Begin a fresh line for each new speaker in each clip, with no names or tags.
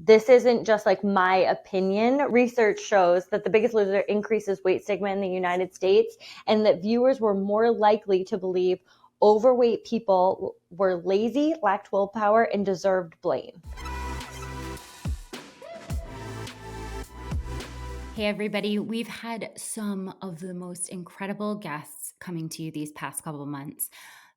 this isn't just like my opinion. Research shows that The Biggest Loser increases weight stigma in the United States, and that viewers were more likely to believe overweight people were lazy, lacked willpower, and deserved blame.
Hey everybody, we've had some of the most incredible guests coming to you these past couple of months.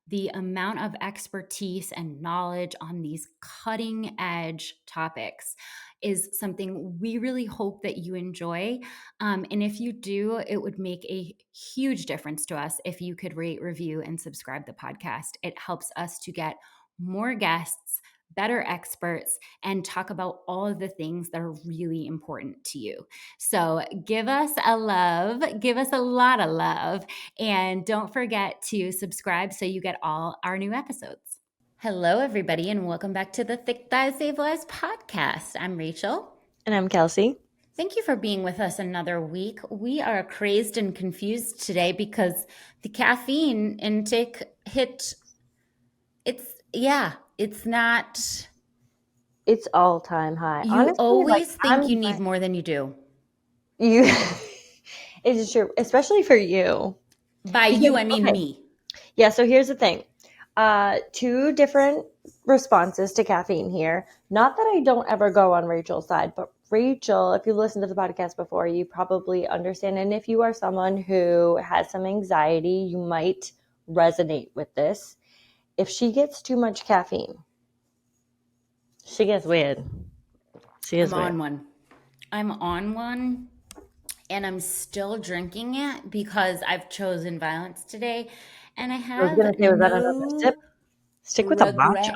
The amount of expertise and knowledge on these cutting edge topics is something we really hope that you enjoy. And if you do, it would make a huge difference to us if you could rate, review, and subscribe the podcast. It helps us to get more guests, better experts, and talk about all of the things that are really important to you. So give us a love, give us a lot of love, and don't forget to subscribe so you get all our new episodes. Hello, everybody, and welcome back to the Thick Thighs Save Lives podcast. I'm Rachel.
And I'm Kelsey.
Thank you for being with us another week. We are crazed and confused today because the caffeine intake hit, it's not.
It's all-time high.
You
Honestly,
always think you need more than you do.
It's true, especially for you.
By you, I mean me.
Yeah, so here's the thing. Two different responses to caffeine here. Not that I don't ever go on Rachel's side, but Rachel, if you listened to the podcast before, you probably understand. And if you are someone who has some anxiety, you might resonate with this. If she gets too much caffeine, she gets weird.
I'm on one, and I'm still drinking it because I've chosen violence today, and I have
another sip? Stick with the matcha.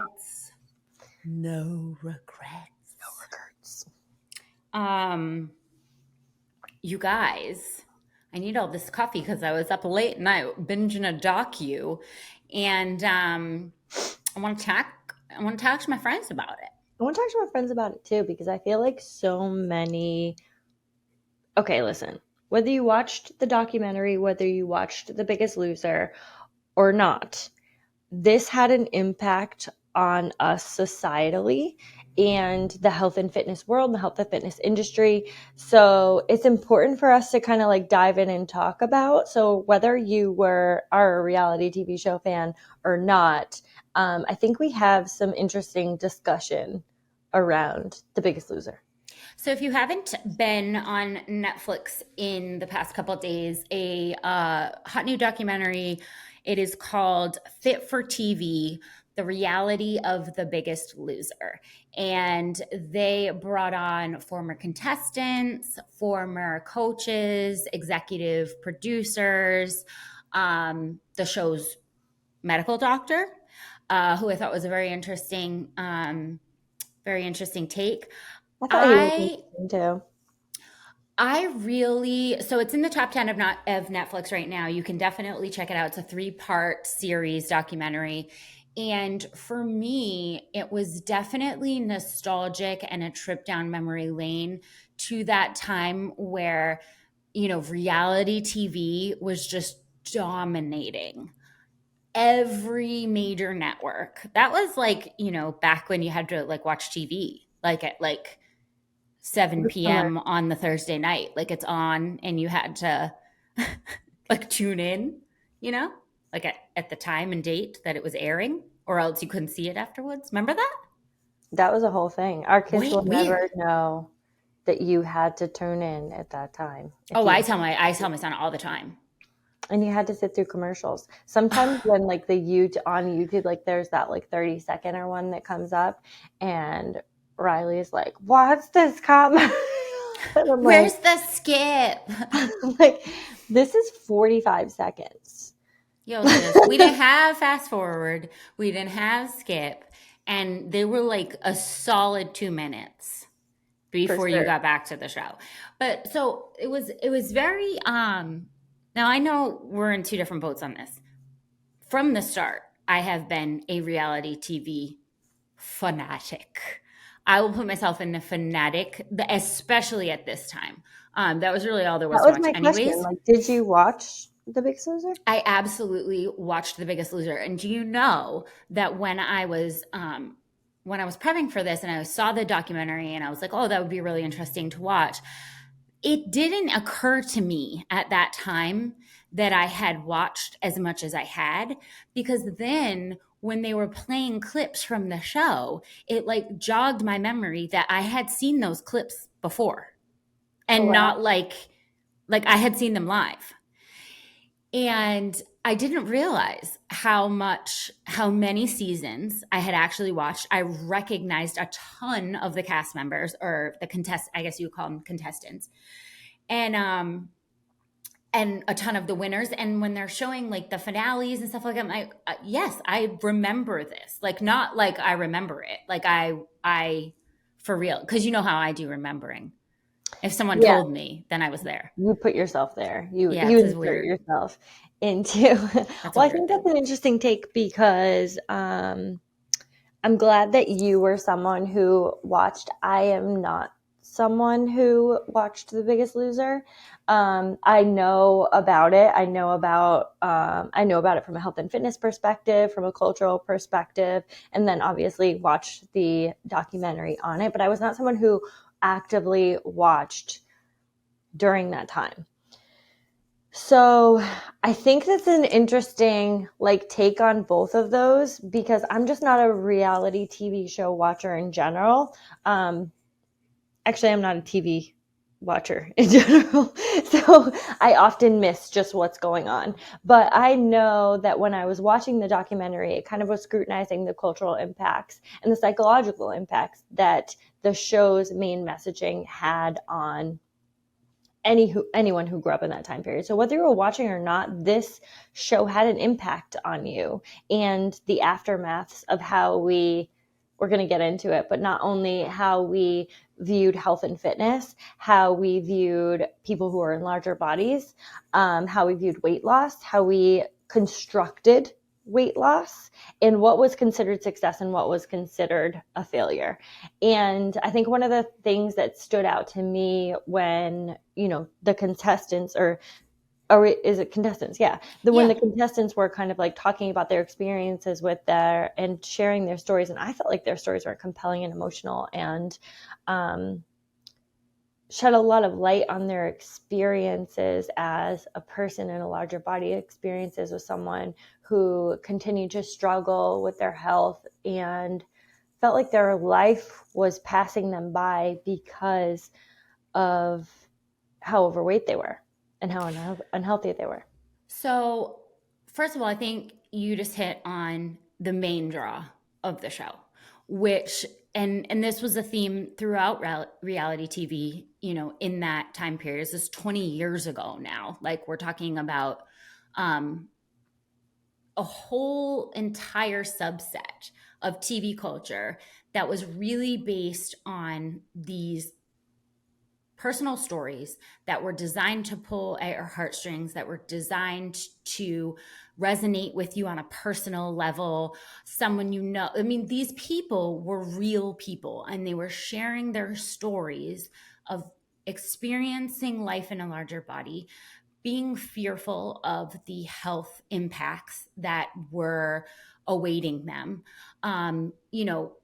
No regrets. You guys, I need all this coffee because I was up late night binging a docu, and I want to talk to my friends about it.
I want to talk to my friends about it too, because I feel like so many. Okay, listen. Whether you watched the documentary, whether you watched The Biggest Loser or not, this had an impact on us societally and the health and fitness world, the health and fitness industry. So it's important for us to kind of like dive in and talk about. So whether you are a reality TV show fan or not, I think we have some interesting discussion around The Biggest Loser.
So if you haven't been on Netflix in the past couple of days, a hot new documentary, it is called Fit for TV, The Reality of the Biggest Loser. And they brought on former contestants, former coaches, executive producers, the show's medical doctor, who I thought was a very interesting take.
I thought he was interesting too.
So it's in the top 10 of Netflix right now. You can definitely check it out. It's a 3-part series documentary. And for me, it was definitely nostalgic and a trip down memory lane to that time where, reality TV was just dominating every major network. That was back when you had to watch TV, at 7 p.m. on the Thursday night. It's on and you had to tune in, at the time and date that it was airing, or else you couldn't see it afterwards. Remember that?
That was a whole thing. Our kids will never know that you had to tune in at that time.
I tell my son all the time.
And you had to sit through commercials. Sometimes when on YouTube, there's that 30-second one that comes up, and Riley's like, "What's this comment?"
Where's the skip?
This is 45 seconds.
Yo, we didn't have fast forward. We didn't have skip. And they were a solid 2 minutes before you got back to the show. But so it was very, now I know we're in two different boats on this. From the start, I have been a reality TV fanatic. I will put myself in the fanatic, especially at this time. That was really all there was to watch.
That was my question. Did you watch The Biggest Loser?
I absolutely watched The Biggest Loser. And do you know that when I was when I was prepping for this and I saw the documentary and I was like, oh, that would be really interesting to watch. It didn't occur to me at that time that I had watched as much as I had, because then when they were playing clips from the show, it like jogged my memory that I had seen those clips before,
Oh
and
wow.
not like I had seen them live. And I didn't realize how many seasons I had actually watched. I recognized a ton of the cast members, or the contest, I guess you would call them contestants. And a ton of the winners. And when they're showing like the finales and stuff like that, I'm like, yes, I remember this. Like, not like I remember it. Like I for real. Because you know how I do remembering. If someone
Yeah,
told me, then I was there.
you put yourself there. You
Yeah,
you
it's a
insert
weird,
yourself into.
that's a
Well, I
weird
think
thing.
that's an interesting take because I'm glad that you were someone who watched. I am not someone who watched The Biggest Loser. I know about it. I know about it from a health and fitness perspective, from a cultural perspective, and then obviously watched the documentary on it. But I was not someone who actively watched during that time. So I think that's an interesting like take on both of those because I'm just not a reality TV show watcher in general. Actually, I'm not a TV watcher in general. So I often miss just what's going on. But I know that when I was watching the documentary, it kind of was scrutinizing the cultural impacts and the psychological impacts that the show's main messaging had on anyone who grew up in that time period. So whether you were watching or not, this show had an impact on you and the aftermaths of how we're going to get into it, but not only how we viewed health and fitness, how we viewed people who are in larger bodies, how we viewed weight loss, how we constructed weight loss, and what was considered success and what was considered a failure. And I think one of the things that stood out to me when, the contestants or is it contestants? Yeah. When
Yeah.
the contestants were kind of like talking about their experiences with their and sharing their stories. And I felt like their stories were compelling and emotional and um, shed a lot of light on their experiences as a person in a larger body, experiences with someone who continued to struggle with their health and felt like their life was passing them by because of how overweight they were and how unhealthy they were.
So, first of all, I think you just hit on the main draw of the show, which and this was a theme throughout reality TV, in that time period. This is 20 years ago now. Like, we're talking about um a whole entire subset of TV culture that was really based on these personal stories that were designed to pull at your heartstrings, that were designed to resonate with you on a personal level. Someone I mean, these people were real people and they were sharing their stories of experiencing life in a larger body, being fearful of the health impacts that were awaiting them,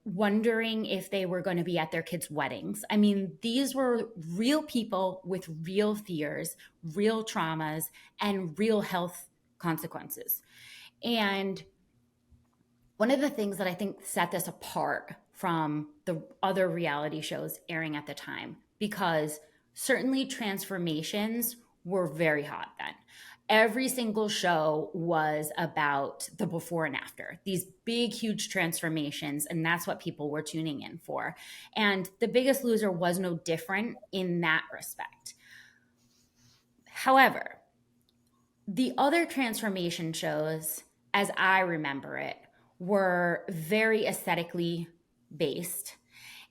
wondering if they were going to be at their kids' weddings. I mean, these were real people with real fears, real traumas, and real health consequences. And one of the things that I think set this apart from the other reality shows airing at the time, because certainly transformations were very hot then. Every single show was about the before and after, these big, huge transformations. And that's what people were tuning in for. And The Biggest Loser was no different in that respect. However, the other transformation shows, as I remember it, were very aesthetically based.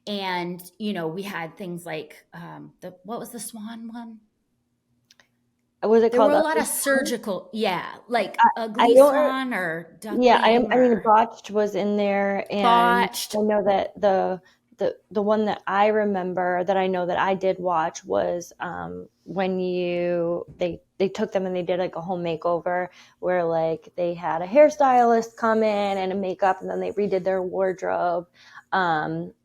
And, we had things like what was the swan one?
Was it
There were
called
a lot
Ugly
of
Swan?
surgical, yeah, like
I
ugly
don't.
swan or
Yeah,
duckling
I mean,
or
Botched was in there, and
botched.
I know that the one that I remember that I know that I did watch was when you they they took them and they did like a home makeover where like they had a hairstylist come in and a makeup, and then they redid their wardrobe.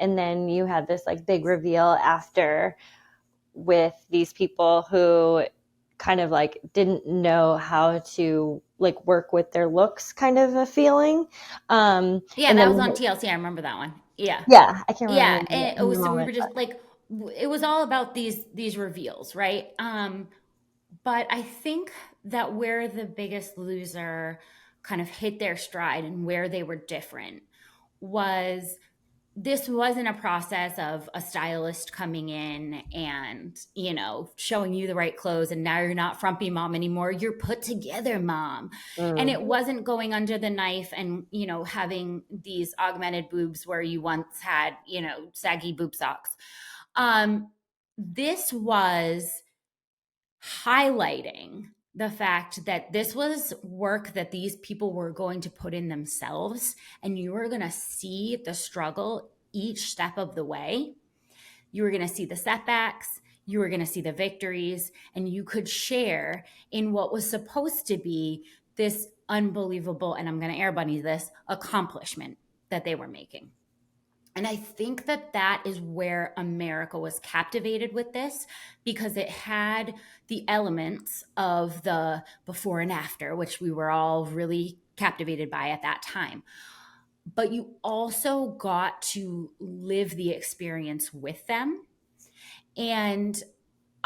And then you had this like big reveal after with these people who kind of like didn't know how to like work with their looks, kind of a feeling.
Yeah,
And
that
then
was on TLC. I remember that one. Yeah.
yeah, I can't remember
Yeah,
the name of
and
it in the
so we were
moment,
just
but
like, it was all about these reveals, right? But I think that where the biggest loser kind of hit their stride and where they were different was, this wasn't a process of a stylist coming in and, showing you the right clothes and now you're not frumpy mom anymore, you're put together mom. And
mm,
it wasn't going under the knife and, having these augmented boobs where you once had, saggy boob socks. This was highlighting the fact that this was work that these people were going to put in themselves, and you were going to see the struggle each step of the way. You were going to see the setbacks, you were going to see the victories, and you could share in what was supposed to be this unbelievable, and I'm going to air bunny this, accomplishment that they were making. And I think that that is where America was captivated with this, because it had the elements of the before and after, which we were all really captivated by at that time. But you also got to live the experience with them. And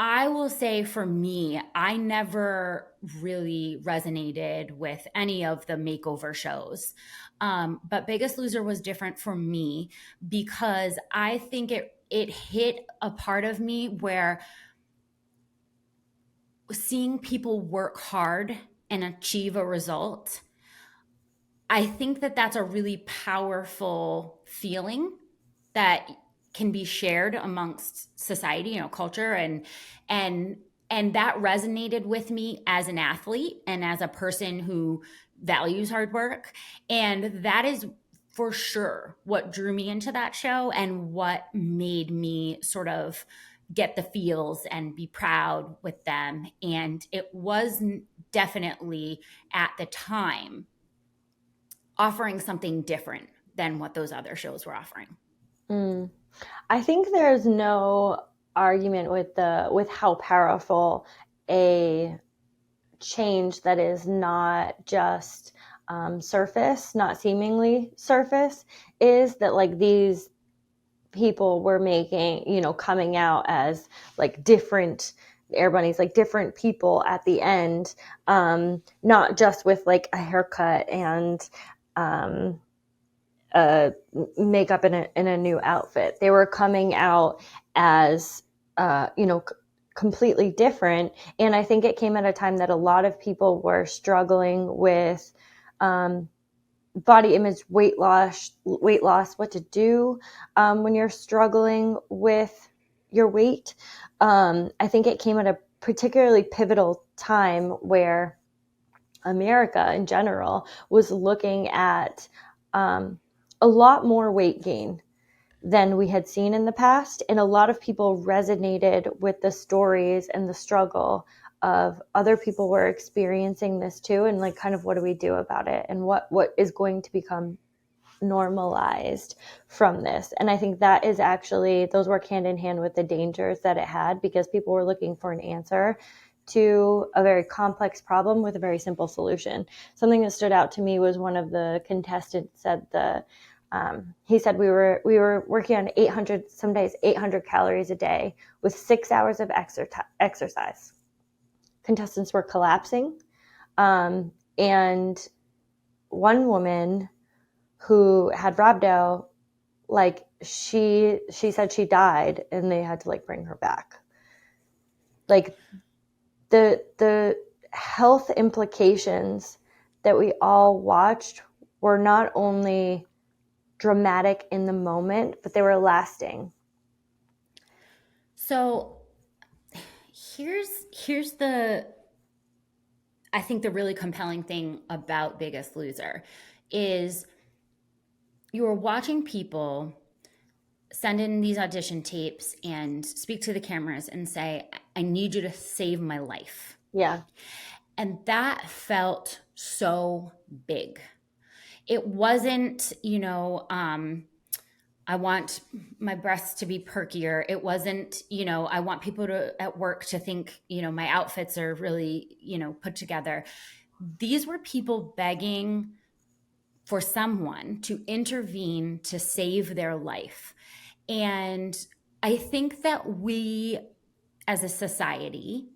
I will say for me, I never really resonated with any of the makeover shows. But Biggest Loser was different for me because I think it hit a part of me where seeing people work hard and achieve a result, I think that that's a really powerful feeling that can be shared amongst society, culture, and and that resonated with me as an athlete and as a person who values hard work. And that is for sure what drew me into that show and what made me sort of get the feels and be proud with them. And it was definitely at the time offering something different than what those other shows were offering.
mm. I think there's no argument with how powerful a change that is not just surface, not seemingly surface, is that like these people were making, coming out as like different air bunnies, like different people at the end, not just with like a haircut and um, uh, makeup in a new outfit. They were coming out as, uh, you know, c- completely different. And I think it came at a time that a lot of people were struggling with um, body image, weight loss, what to do when you're struggling with your weight. I think it came at a particularly pivotal time where America in general was looking at um, a lot more weight gain than we had seen in the past. And a lot of people resonated with the stories and the struggle of other people were experiencing this too. And like, kind of, what do we do about it? And what is going to become normalized from this? And I think that is actually, those work hand in hand with the dangers that it had, because people were looking for an answer to a very complex problem with a very simple solution. Something that stood out to me was one of the contestants said he said we were working on 800, some days 800 calories a day with 6 hours of exercise. Contestants were collapsing, and one woman who had rhabdo, like she said she died and they had to like bring her back. Like the health implications that we all watched were not only dramatic in the moment, but they were lasting.
So here's the, I think the really compelling thing about Biggest Loser is you're watching people send in these audition tapes and speak to the cameras and say, I need you to save my life.
Yeah.
And that felt so big. It wasn't, I want my breasts to be perkier. It wasn't, I want people to at work to think, my outfits are really, put together. These were people begging for someone to intervene to save their life. And I think that we as a society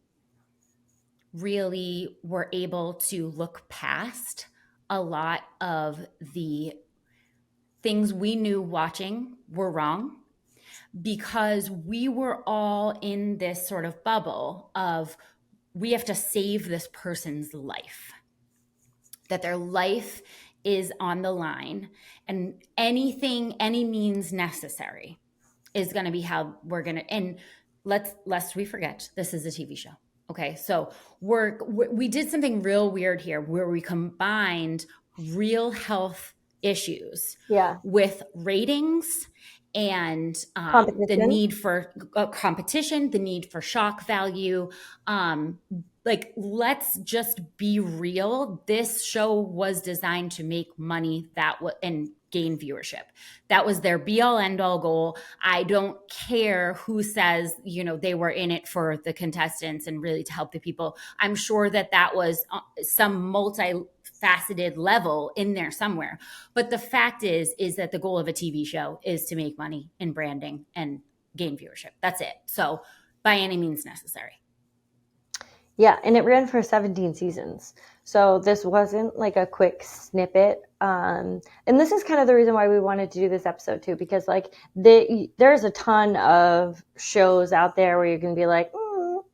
really were able to look past a lot of the things we knew watching were wrong, because we were all in this sort of bubble of we have to save this person's life, that their life is on the line, and anything, any means necessary is going to be how we're going to. And lest we forget, this is a TV show. Okay, so we did something real weird here where we combined real health issues
Yeah.
with ratings and the
Competition.
need for competition, the need for shock value. Like, let's just be real. This show was designed to make money and gain viewership. That was their be all end all goal. I don't care who says, they were in it for the contestants and really to help the people. I'm sure that was some multifaceted level in there somewhere. But the fact is that the goal of a TV show is to make money in branding and gain viewership. That's it. So by any means necessary.
Yeah, and it ran for 17 seasons. So this wasn't like a quick snippet. And this is kind of the reason why we wanted to do this episode too, because like there's a ton of shows out there where you can be like,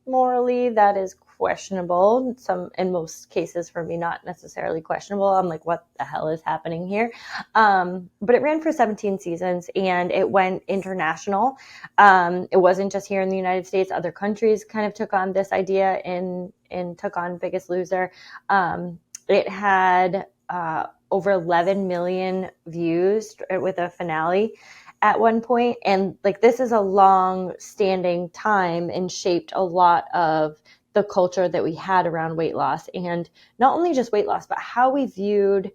morally, that is questionable. Some, in most cases for me, not necessarily questionable. I'm like, what the hell is happening here? But it ran for 17 seasons and it went international. It wasn't just here in the United States. Other countries kind of took on this idea and took on Biggest Loser. It had over 11 million views with a finale at one point. And like, this is a long standing time and shaped a lot of the culture that we had around weight loss, and not only just weight loss, but how we viewed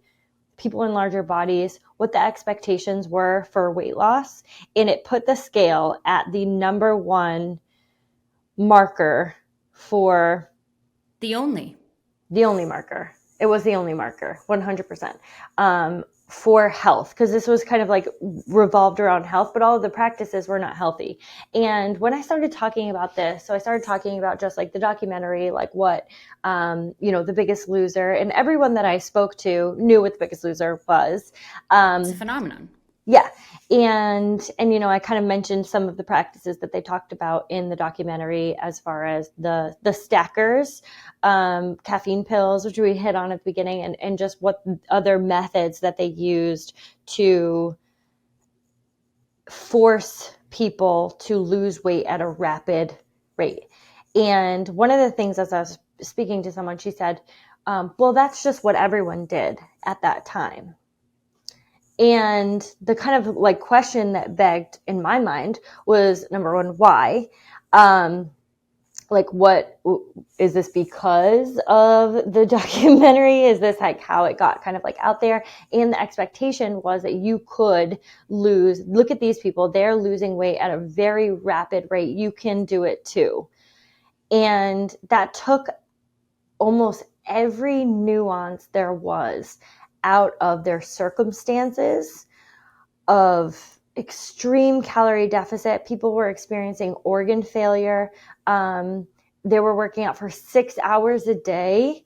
people in larger bodies, what the expectations were for weight loss. And it put the scale at the number one marker for
The only
marker. It was the only marker, 100%. For health, because this was kind of like revolved around health, but all of the practices were not healthy. And when I started talking about this, so I started talking about just like the documentary, like what, The Biggest Loser, and everyone that I spoke to knew what The Biggest Loser was.
It's a phenomenon.
Yeah. And I kind of mentioned some of the practices that they talked about in the documentary, as far as the stackers, caffeine pills, which we hit on at the beginning, and just what other methods that they used to force people to lose weight at a rapid rate. And one of the things, as I was speaking to someone, she said, well, that's just what everyone did at that time. And the kind of like question that begged in my mind was, number one, why? Like, what is this because of the documentary? Is this like how it got kind of like out there? And the expectation was that you could look at these people, they're losing weight at a very rapid rate. You can do it too. And that took almost every nuance there was out of their circumstances of extreme calorie deficit. People were experiencing organ failure. They were working out for 6 hours a day.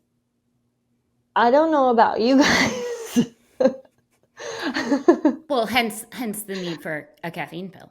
I don't know about you guys.
Well, hence the need for a caffeine pill.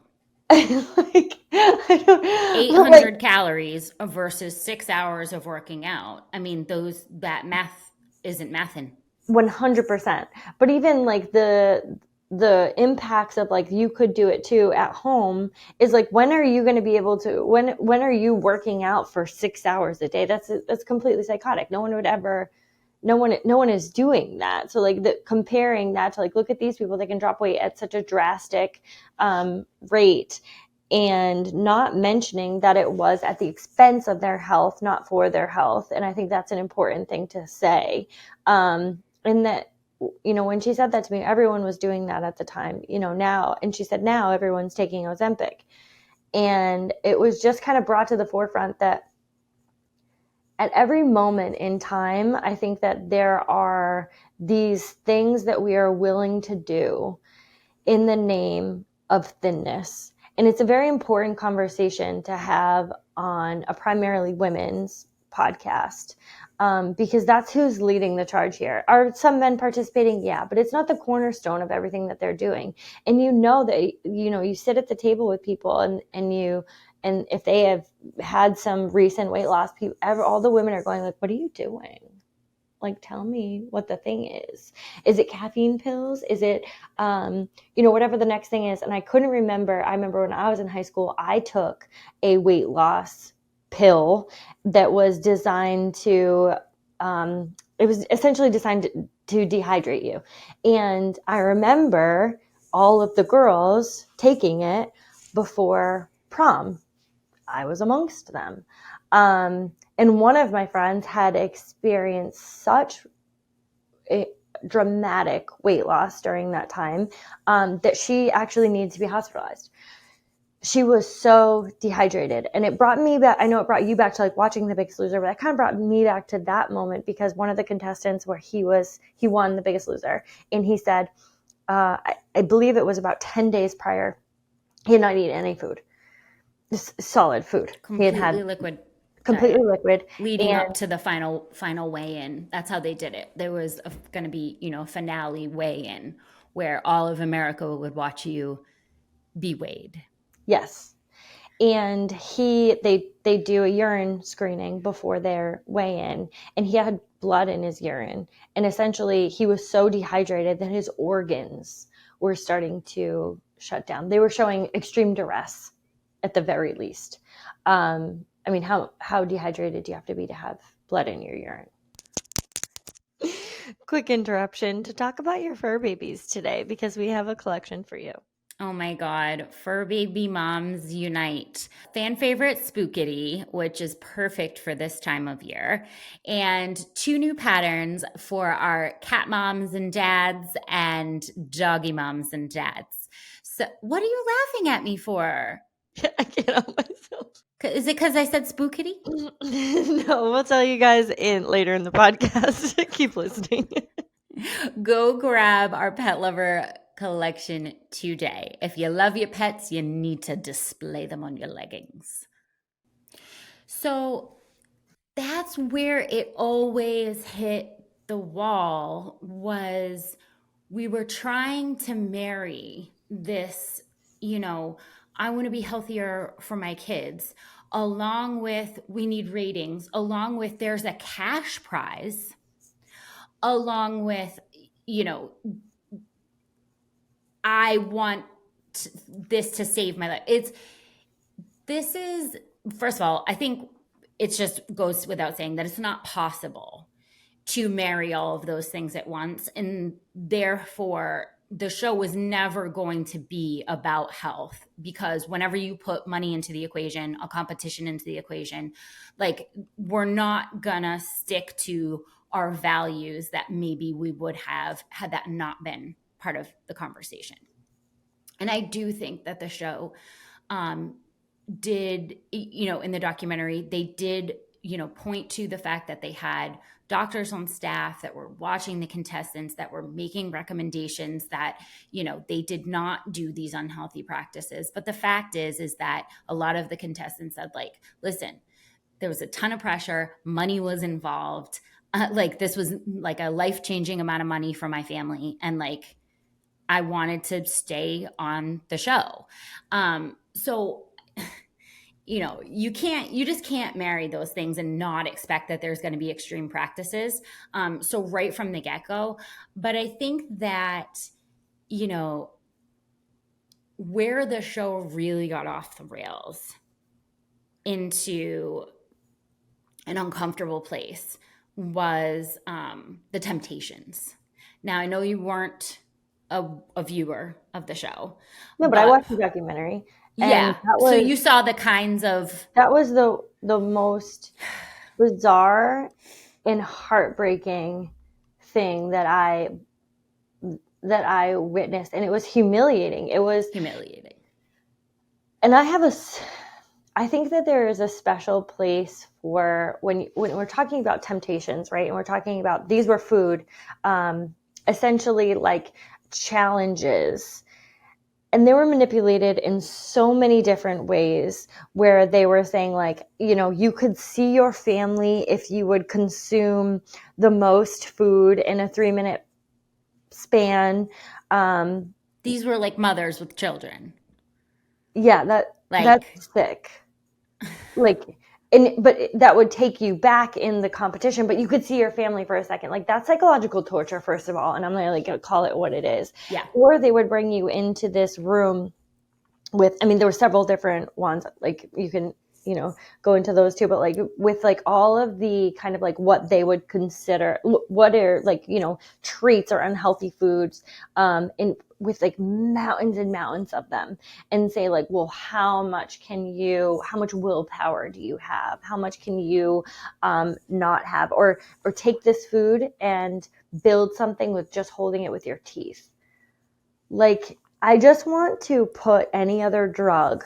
Like, I don't,
800 calories versus 6 hours of working out. I mean, that math isn't mathin'.
100%. But even like the impacts of like, you could do it too at home, is like, when are you going to be able to, when are you working out for 6 hours a day? That's completely psychotic. No one is doing that. So like, comparing that to like, look at these people, they can drop weight at such a drastic rate. and not mentioning that it was at the expense of their health, not for their health. And I think that's an important thing to say. And that, when she said that to me, everyone was doing that at the time, now. And she said, now everyone's taking Ozempic. And it was just kind of brought to the forefront that at every moment in time, I think that there are these things that we are willing to do in the name of thinness. And it's a very important conversation to have on a primarily women's podcast, because that's who's leading the charge here. Are some men participating? Yeah, but it's not the cornerstone of everything that they're doing. And that, you sit at the table with people and if they have had some recent weight loss, all the women are going like, what are you doing? Like, tell me what the thing is. Is it caffeine pills? Is it, whatever the next thing is? And I couldn't remember. I remember when I was in high school, I took a weight loss pill that was designed to, it was essentially designed to dehydrate you. And I remember all of the girls taking it before prom. I was amongst them. And one of my friends had experienced such a dramatic weight loss during that time, that she actually needed to be hospitalized. She was so dehydrated, and it brought me back. I know it brought you back to like watching The Biggest Loser, but that kind of brought me back to that moment, because one of the contestants where he won The Biggest Loser, and he said, I believe it was about 10 days prior, he had not eaten any food, just solid food. He had
Completely
had
liquid
completely
diet
liquid.
leading
And
up to the final weigh-in. That's how they did it. There was going to be, a finale weigh-in where all of America would watch you be weighed.
yes, and they do a urine screening before their weigh-in, and he had blood in his urine, and essentially he was so dehydrated that his organs were starting to shut down. They were showing extreme duress at the very least. I mean, how dehydrated do you have to be to have blood in your urine? Quick interruption to talk about your fur babies today, because we have a collection for you.
Oh my God, fur baby moms unite. Fan favorite Spookity, which is perfect for this time of year, and two new patterns for our cat moms and dads and doggy moms and dads. So, what are you laughing at me for?
I can't help myself.
Is it because I said Spookity?
No, we'll tell you guys later in the podcast. Keep listening.
Go grab our pet lover collection today. If you love your pets, you need to display them on your leggings. So that's where it always hit the wall, was we were trying to marry this, I want to be healthier for my kids, along with we need ratings, along with there's a cash prize, along with, you know, I want this to save my life. This is, first of all, I think it just goes without saying that it's not possible to marry all of those things at once. And therefore, the show was never going to be about health, because whenever you put money into the equation, a competition into the equation, like, we're not gonna stick to our values that maybe we would have had that not been part of the conversation. And I do think that the show did, in the documentary, they did, point to the fact that they had doctors on staff that were watching the contestants, that were making recommendations, that, they did not do these unhealthy practices. But the fact is that a lot of the contestants said, like, listen, there was a ton of pressure, money was involved. Like, this was like a life-changing amount of money for my family. And like, I wanted to stay on the show. So you just can't marry those things and not expect that there's going to be extreme practices. So right from the get-go. But I think that, where the show really got off the rails into an uncomfortable place was the temptations. Now, I know you weren't a viewer of the show,
No, but I
but
watched the documentary, And
Yeah. So you saw the kinds of
that was the most bizarre and heartbreaking thing that I witnessed, and it was humiliating. It was,
humiliating.
and I think that there is a special place for when we're talking about temptations, right? And we're talking about these were food, essentially like challenges, and they were manipulated in so many different ways where they were saying like, you could see your family if you would consume the most food in a 3-minute span.
These were like mothers with children.
Yeah,
Like,
that's sick. Like, but that would take you back in the competition, but you could see your family for a second. Like, that's psychological torture, first of all, and I'm gonna call it what it is.
yeah.
Or they would bring you into this room with, I mean, there were several different ones, like you can, go into those too, but like with like all of the kind of like what they would consider, what are like, treats or unhealthy foods, in with like mountains and mountains of them, and say like, well, how much willpower do you have? How much can you not have? Or take this food and build something with just holding it with your teeth. Like, I just want to put any other drug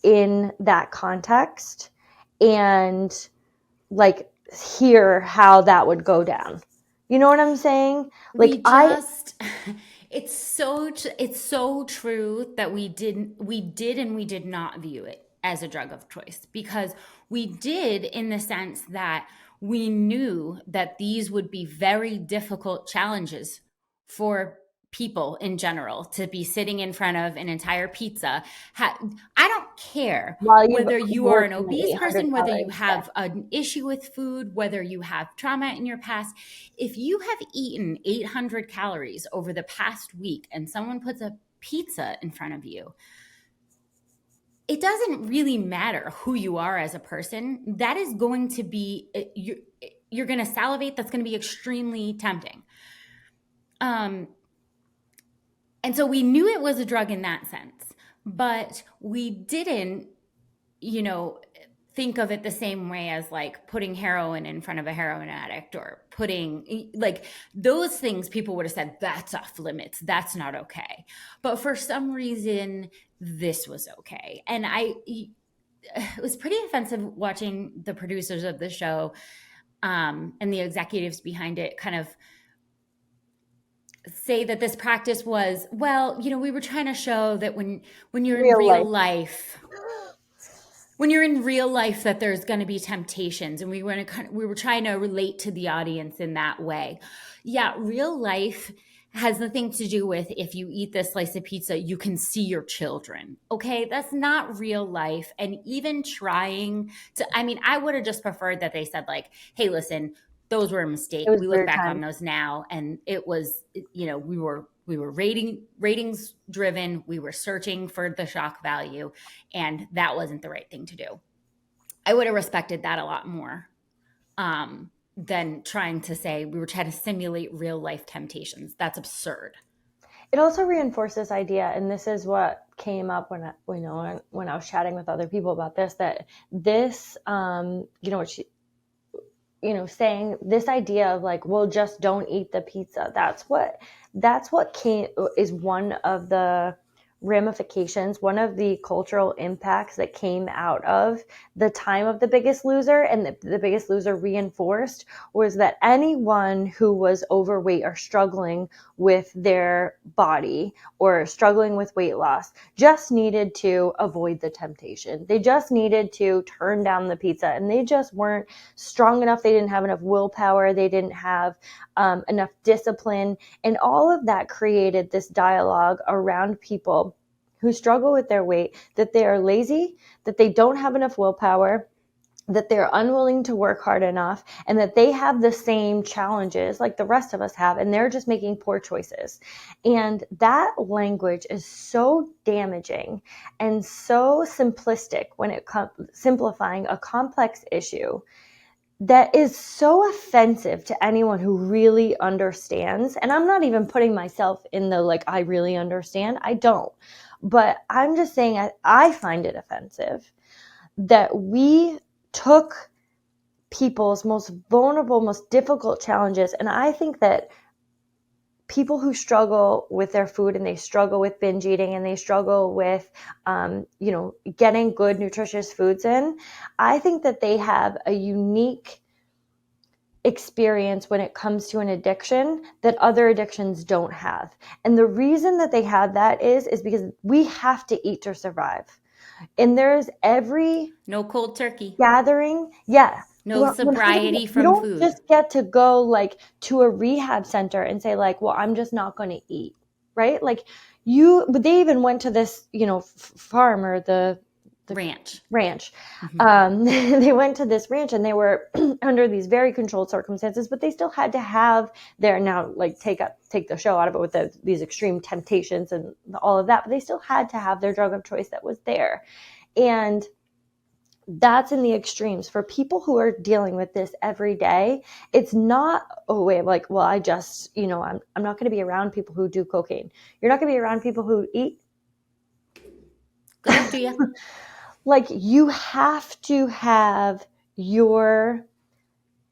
in that context and like hear how that would go down. You know what I'm saying?
We
Like,
just it's so true that we did and we did not view it as a drug of choice, because we did, in the sense that we knew that these would be very difficult challenges for people in general to be sitting in front of an entire pizza. I don't care
while you've
whether you are an
working at
obese
800
person, whether you
calories a day.
have an issue with food, whether you have trauma in your past. If you have eaten 800 calories over the past week and someone puts a pizza in front of you, it doesn't really matter who you are as a person. That is going to be, you're going to salivate. That's going to be extremely tempting. And so we knew it was a drug in that sense, but we didn't, you know, think of it the same way as like putting heroin in front of a heroin addict, or putting like those things. People would have said that's off limits, that's not okay. But for some reason this was okay. And it was pretty offensive watching the producers of the show, and the executives behind it kind of say that this practice was, well, we were trying to show that when you're in
Real
real
life.
life, that there's going to be temptations, and we were trying to relate to the audience in that way. Yeah, real life has nothing to do with if you eat this slice of pizza you can see your children. Okay, that's not real life. And even trying to, I mean, I would have just preferred that they said like, hey, listen, those were a mistake.
It was
We look
weird
back on
time.
those now, and it was, we were ratings driven. We were searching for the shock value, and that wasn't the right thing to do. I would have respected that a lot more, than trying to say we were trying to simulate real life temptations. That's absurd.
It also reinforced this idea, and this is what came up when I was chatting with other people about this, that this, what she, saying this idea of like, well, just don't eat the pizza. That's what is one of the ramifications, one of the cultural impacts that came out of the time of The Biggest Loser, and the Biggest Loser reinforced, was that anyone who was overweight or struggling with their body or struggling with weight loss just needed to avoid the temptation. They just needed to turn down the pizza, and they just weren't strong enough. They didn't have enough willpower. They didn't have enough discipline. And all of that created this dialogue around people who struggle with their weight, that they are lazy, that they don't have enough willpower, that they're unwilling to work hard enough, and that they have the same challenges like the rest of us have, and they're just making poor choices. And that language is so damaging and so simplistic when it comes simplifying a complex issue, that is so offensive to anyone who really understands. And I'm not even putting myself in the like, I really understand. I don't. But I'm just saying I find it offensive that we took people's most vulnerable, most difficult challenges. And I think that people who struggle with their food and they struggle with binge eating and they struggle with, getting good, nutritious foods in, I think that they have a unique experience when it comes to an addiction that other addictions don't have. And the reason that they have that is because we have to eat to survive. And there's every
No cold turkey.
gathering. Yeah.
No
100%.
sobriety
You
from
don't
food.
just get to go like to a rehab center and say like, well, I'm just not going to eat. Right. Like but they even went to this, farm or the
Ranch.
ranch.
Mm-hmm.
They went to this ranch and they were under these very controlled circumstances, but they still had to have their, now like take the show out of it with these extreme temptations and all of that, but they still had to have their drug of choice that was there. And that's in the extremes. For people who are dealing with this every day, it's not a way of like, well, I'm not going to be around people who do cocaine. You're not going to be around people who eat.
Good luck to you.
Like, you have to have your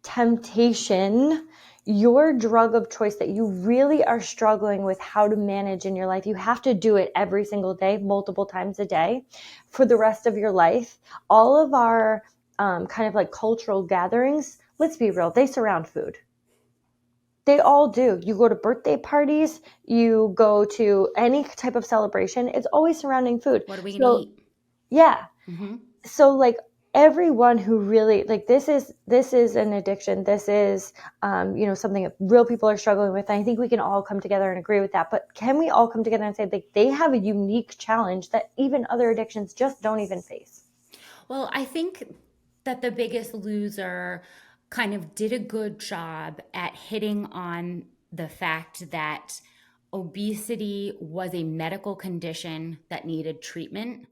temptation, your drug of choice that you really are struggling with how to manage in your life. You have to do it every single day, multiple times a day for the rest of your life. All of our kind of like cultural gatherings, let's be real, they surround food. They all do. You go to birthday parties, you go to any type of celebration, it's always surrounding food.
What are we going to
So,
eat?
yeah.
Mm-hmm.
So like everyone who really like this is an addiction. This is something that real people are struggling with. And I think we can all come together and agree with that. But can we all come together and say like they have a unique challenge that even other addictions just don't even face?
Well, I think that The Biggest Loser kind of did a good job at hitting on the fact that obesity was a medical condition that needed treatment,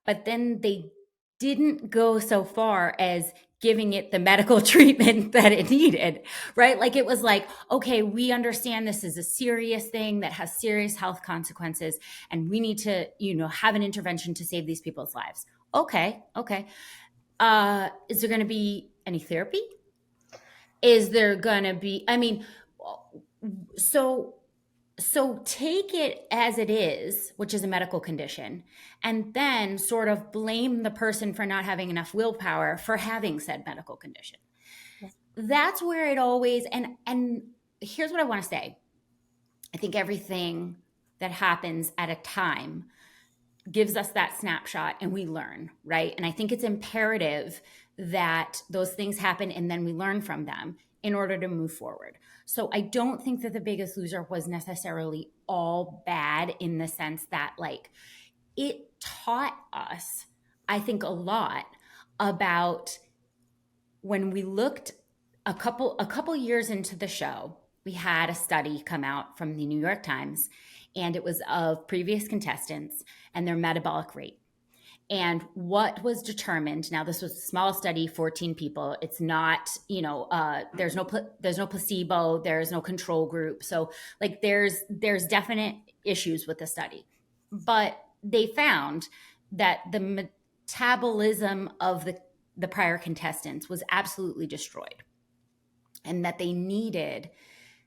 but then they didn't go so far as giving it the medical treatment that it needed, right? Like it was like, okay, we understand this is a serious thing that has serious health consequences and we need to, have an intervention to save these people's lives. Okay. Is there going to be any therapy? Is there going to be, I mean, so take it as it is, which is a medical condition, and then sort of blame the person for not having enough willpower for having said medical condition. That's where it always, and here's what I want to say. I think everything that happens at a time gives us that snapshot and we learn, right? And I think it's imperative that those things happen and then we learn from them in order to move forward. So I don't think that The Biggest Loser was necessarily all bad in the sense that like it taught us, I think, a lot about when we looked a couple years into the show, we had a study come out from the New York Times, and it was of previous contestants and their metabolic rate. And what was determined, now this was a small study, 14 people. It's not, there's no placebo, there's no control group. So like there's definite issues with the study. But they found that the metabolism of the prior contestants was absolutely destroyed, and that they needed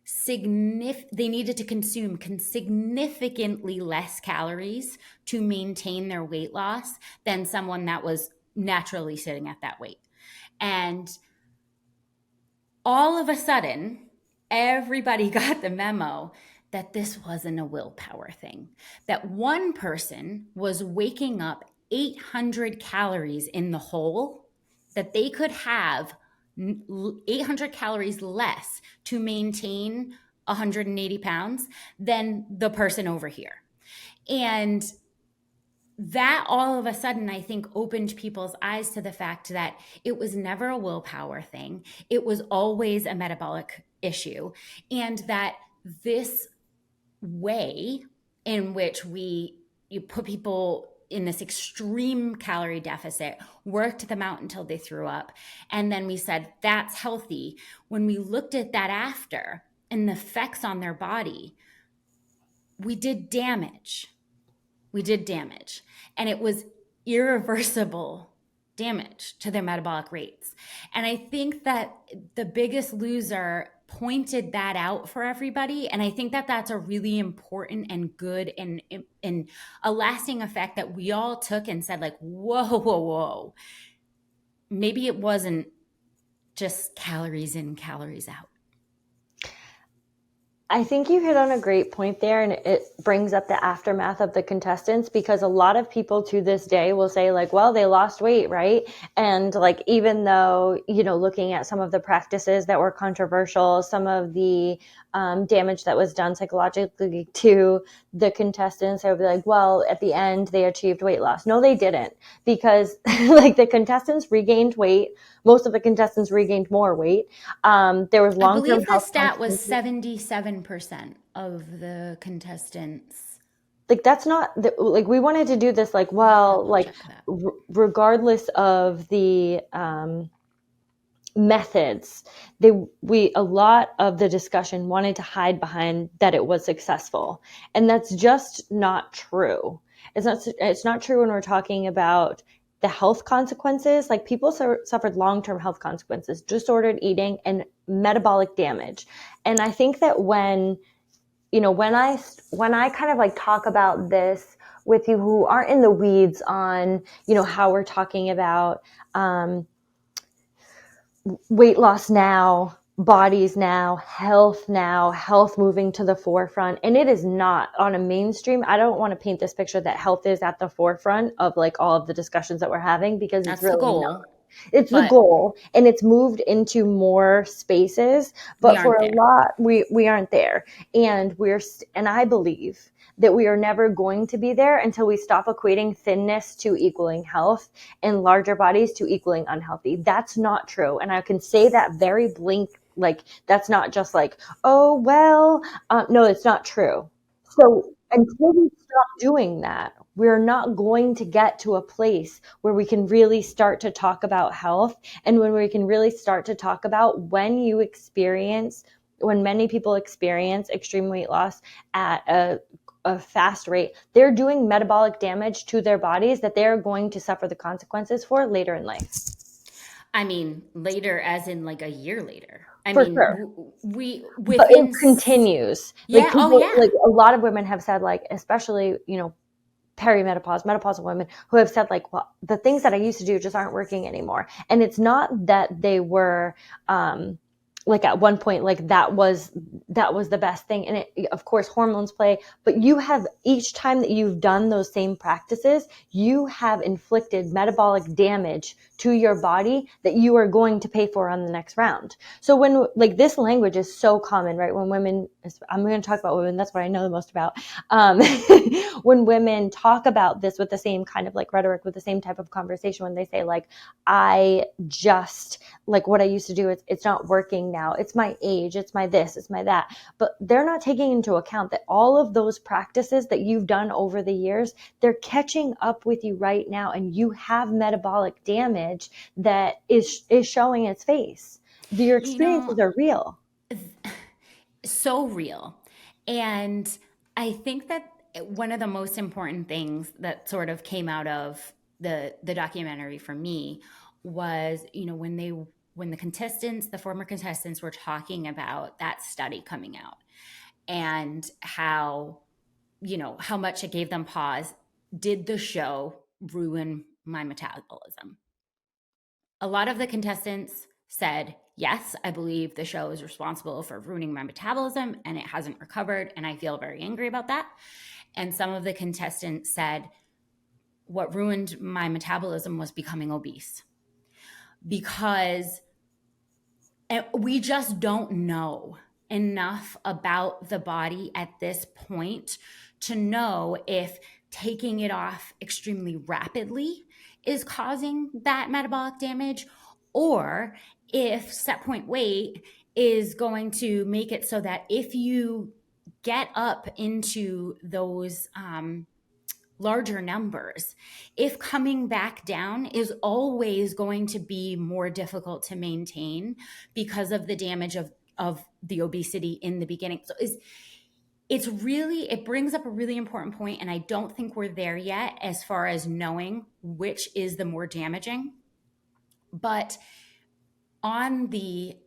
to consume significantly less calories to maintain their weight loss than someone that was naturally sitting at that weight. And all of a sudden, everybody got the memo that this wasn't a willpower thing, that one person was waking up 800 calories in the hole, that they could have 800 calories less to maintain 180 pounds than the person over here. And that all of a sudden, I think, opened people's eyes to the fact that it was never a willpower thing. It was always a metabolic issue. And that this way in which you put people in this extreme calorie deficit, worked them out until they threw up. And then we said, that's healthy. When we looked at that after and the effects on their body, we did damage. We did damage. And it was irreversible damage to their metabolic rates. And I think that the biggest loser pointed that out for everybody. And I think that that's a really important and good and a lasting effect that we all took and said, like, whoa, whoa, whoa. Maybe it wasn't just calories in, calories out.
I think you hit on a great point there, and it brings up the aftermath of the contestants, because a lot of people to this day will say, like, well, they lost weight, right? And like, even though, looking at some of the practices that were controversial, some of the damage that was done psychologically to the contestants, they would be like, well, at the end, they achieved weight loss. No, they didn't, because like the contestants regained weight. Most of the contestants regained more weight. There was
I
long-term
believe the
health
stat was
consequences.
77% of the contestants.
Like, that's not like, we wanted to do this, like,
Let me
well,
double
like,
check that.
regardless of the methods, we a lot of the discussion wanted to hide behind that it was successful, and that's just not true. It's not true when we're talking about the health consequences. Like, people suffered long-term health consequences, disordered eating, and metabolic damage. And I think that when I kind of like talk about this with you who aren't in the weeds on, how we're talking about weight loss now, bodies now, health moving to the forefront. And it is not on a mainstream. I don't want to paint this picture that health is at the forefront of like all of the discussions that we're having, because it's
That's the
really not.
goal,
It's the
but
goal, and it's moved into more spaces,
we
but for
aren't
a
there.
lot, we aren't there. And and I believe that we are never going to be there until we stop equating thinness to equaling health and larger bodies to equaling unhealthy. That's not true. And I can say that very like, that's not just like, oh, well, no, it's not true. So until we stop doing that, we're not going to get to a place where we can really start to talk about health, and when we can really start to talk about when many people experience extreme weight loss at a fast rate, they're doing metabolic damage to their bodies that they're going to suffer the consequences for later in life.
I mean, later, as in like a year later. I
For
mean,
sure.
we
But it
within,
continues. Like,
yeah, oh
people,
yeah.
like a lot of women have said, like, especially, perimenopause, menopausal women who have said, like, well, the things that I used to do just aren't working anymore. And it's not that they were, like, at one point, like, that was the best thing. And it, of course, hormones play, but you have, each time that you've done those same practices, you have inflicted metabolic damage to your body that you are going to pay for on the next round. So when, like, this language is so common, right? When women, I'm going to talk about women, that's what I know the most about. Um, when women talk about this with the same kind of like rhetoric, with the same type of conversation, when they say, like, I just, like, what I used to do, it's not working now. It's my age, it's my this, it's my that. But they're not taking into account that all of those practices that you've done over the years, they're catching up with you right now, and you have metabolic damage that is showing its face. Your
You know,
experiences are real.
so real. And I think that one of the most important things that sort of came out of the documentary for me was, when the contestants, the former contestants, were talking about that study coming out, and how much it gave them pause. Did the show ruin my metabolism? A lot of the contestants said, yes, I believe the show is responsible for ruining my metabolism and it hasn't recovered. And I feel very angry about that. And some of the contestants said, what ruined my metabolism was becoming obese, because we just don't know enough about the body at this point to know if taking it off extremely rapidly is causing that metabolic damage, or if set point weight is going to make it so that if you get up into those larger numbers. If coming back down is always going to be more difficult to maintain because of the damage of the obesity in the beginning. So it's really, it brings up a really important point, and I don't think we're there yet as far as knowing which is the more damaging. But on the